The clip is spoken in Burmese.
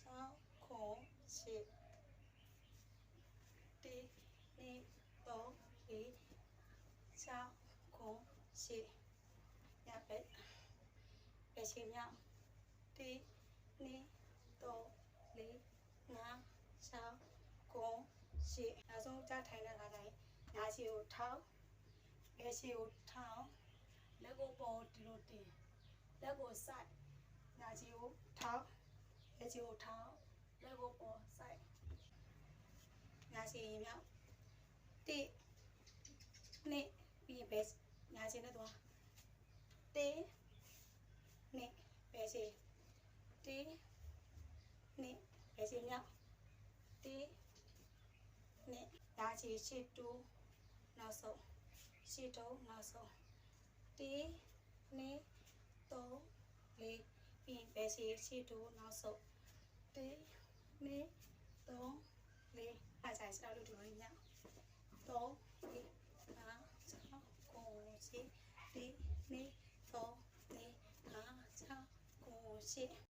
6 9 10 1 2 3 4 6 9 10ညပဲပဲရှိမြောက်1 2 3 4 5 6 9 10နောက်ဆုံးကြားထိုင်တဲ့ခါကျရင်ညာခြေကိုထောက်ဘယ်ခြေကိုထောက်လက်ကိုပေါ်ဒီလိုတင်လက်ကိုစိုက်ညာခြေကိုထောက်ဘယ်ခြေကိုထောက်လက်ကိုပေါ်စိုက်ညာခြေရင်မြောက်1 2ပြီးဘယ်ညာခြေနဲ့သွား1 2ဘယ်ခြေ1 2ဘယ်ခြေမြောက်1 2ညာခြေရှေ့တူနောက်ဆုံးရှေ့တုံးနောက်ဆုံး1 2 3 4ပြီးဘယ်ခြေရှေ့တူနောက်ဆုံး1 2 3 4အားကြိုင်စတာလို့ဒီလိုည3 4 5 6 9 10 1 2 3 4 5 6 9 10